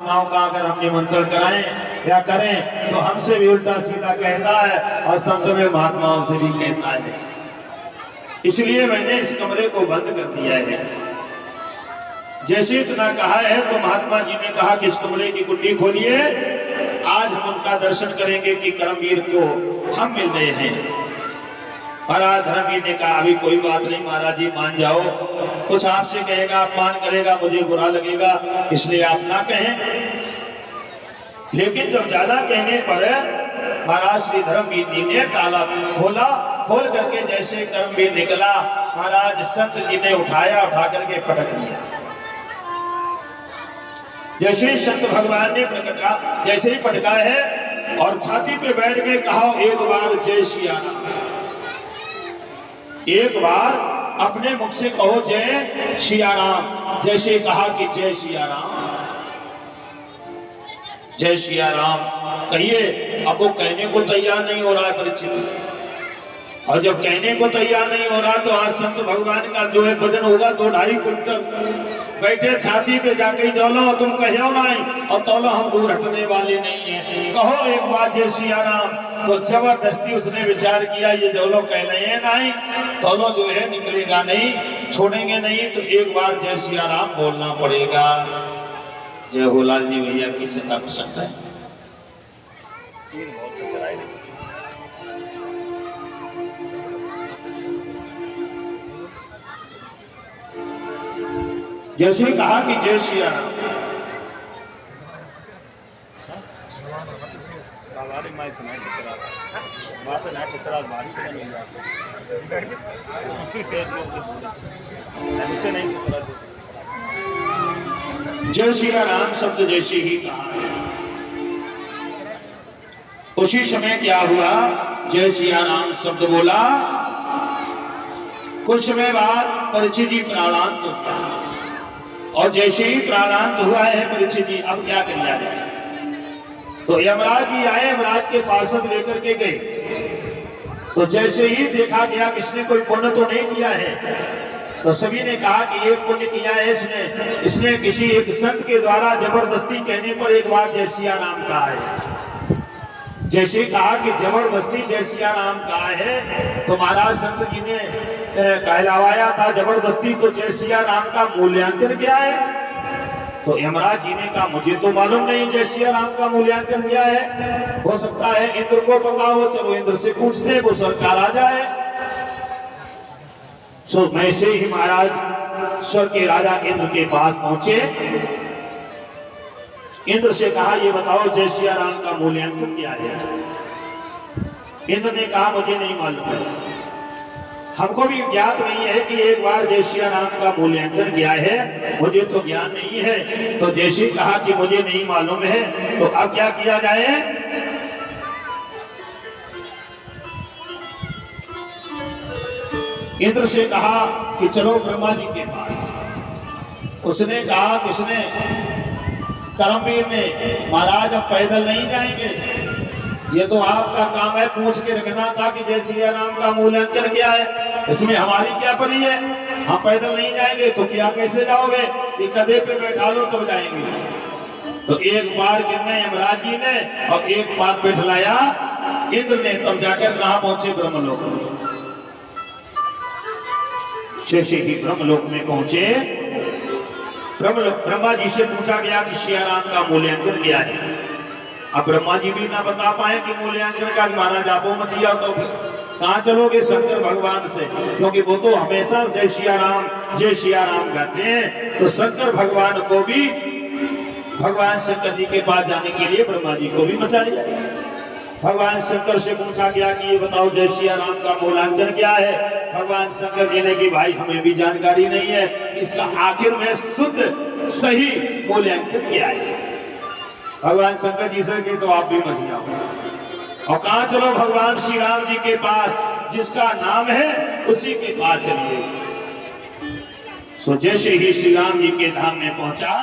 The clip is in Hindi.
महात्माओं का अगर हम निमंत्रण कराएं या करें तो हमसे भी उल्टा सीधा कहता है और संत में महात्माओं से भी कहता है। इसलिए मैंने इस कमरे को बंद कर दिया है। जैसे इतना कहा है तो महात्मा जी ने कहा कि इस कमरे की कुंडी खोलिए, आज हम उनका दर्शन करेंगे कि कर्मवीर को हम मिल रहे हैं। महाराज धर्मवीर ने कहा अभी कोई बात नहीं महाराज जी, मान जाओ, कुछ आपसे कहेगा, अपमान करेगा, मुझे बुरा लगेगा, इसलिए आप ना कहें। लेकिन जब ज्यादा कहने पर महाराज श्री धर्मवीर जी ने ताला खोला, खोल करके जैसे कर्मवीर निकला, महाराज संत जी ने उठाया, उठा करके पटक दिया। जैसे संत भगवान ने पटका, जैसे ही पटका है और छाती पे बैठ के कहा एक बार जय सिया राम, एक बार अपने मुख से कहो जय सिया राम। जैसे कहा कि जय सिया राम, जय सिया राम कहिए। अब वो कहने को तैयार नहीं हो रहा है परीक्षित, और जब कहने को तैयार नहीं हो रहा तो आज संत भगवान का जो है वजन होगा 2-2.5 कुंटल। बैठे छाती पे जाके जौलो, तुम कहो नहीं और तौलो, हम दूर हटने वाले नहीं है, कहो एक बार जय सिया राम। तो जबरदस्ती उसने विचार किया ये जौलो कह रहे हैं नहीं, तौलो जो है निकलेगा नहीं, छोड़ेंगे नहीं, तो एक बार जय सिया राम बोलना पड़ेगा। जय हो लाल जी भैया की सत्ता प्रसन्न है। जैसे कहा कि जय सिया राम, जय सिया राम शब्द जैसे ही कहा, उसी समय क्या हुआ, जय सिया राम शब्द बोला, कुछ समय बाद परीक्षित जी प्राणांत हो गया। और जैसे ही प्राणांत हुआ है परीक्षित जी, अब क्या किया जाए। तो यमराज जी आए, यमराज के पार्षद लेकर के गए। तो जैसे ही देखा गया किसने कोई पुण्य तो नहीं किया है, तो सभी ने कहा कि एक पुण्य किया है इसने किसी एक संत के द्वारा जबरदस्ती कहने पर एक बार जय सिया राम कहा है। जैसे कहा कि जबरदस्ती जय सिया राम कहा है, तो महाराज संत जी ने कहलावाया था जबरदस्ती, तो जय सिया राम का मूल्यांकन क्या है। तो यमराज जी ने कहा मुझे तो मालूम नहीं जय सिया राम का मूल्यांकन क्या है, हो सकता है इंद्र को पता हो, चलो इंद्र से पूछते, वो सरकार आ जाए। सो मैं से ही महाराज स्वर्ग के राजा इंद्र के पास पहुंचे, इंद्र से कहा ये बताओ जय सिया राम का मूल्यांकन क्या है। इंद्र ने कहा मुझे नहीं मालूम, हमको भी ज्ञात नहीं है कि एक बार जय सिया राम का मूल्यांकन किया है, मुझे तो ज्ञान नहीं है। तो जैसे कहा कि मुझे नहीं मालूम है, तो अब क्या किया जाए। इंद्र से कहा कि चलो ब्रह्मा जी के पास। उसने कहा किसने, कर्मवीर ने, महाराज अब पैदल नहीं जाएंगे, ये तो आपका काम है, पूछ के रखना था कि जय सिया राम का मूल्यांकन क्या है, इसमें हमारी क्या पड़ी है, हम पैदल नहीं जाएंगे तो क्या कैसे जाओगे, ये गधे पे बैठा लो तब जाएंगे। तो एक बार गिरने यमराज जी ने और एक बार बैठलाया इंद्र ने, तब जाकर कहाँ पहुंचे, ब्रह्मलोक में। जैसे ही ब्रह्मलोक में पहुंचे, ब्रह्मा जी से पूछा गया कि सिया राम का मूल्यांकन क्या है। अब ब्रह्मा जी भी ना बता पाए कि मूल्यांकन का, महाराज आपो मचिया, तो कहाँ चलोगे शंकर भगवान से, क्योंकि वो तो हमेशा जय सिया राम गाते हैं। तो शंकर भगवान को भी, भगवान शंकर जी के पास जाने के लिए ब्रह्मा जी को भी मचा लिया। भगवान शंकर से पूछा गया कि ये बताओ जय सिया राम का मूल्यांकन क्या है। भगवान शंकर जी ने कि भाई हमें भी जानकारी नहीं है, इसका आखिर में शुद्ध सही मूल्यांकन क्या है। भगवान शंकर जी से तो आप भी मच जाओ और कहाँ चलो, भगवान श्री राम जी के पास, जिसका नाम है उसी के पास चलिए। सो जैसे ही श्री राम जी के धाम में पहुंचा,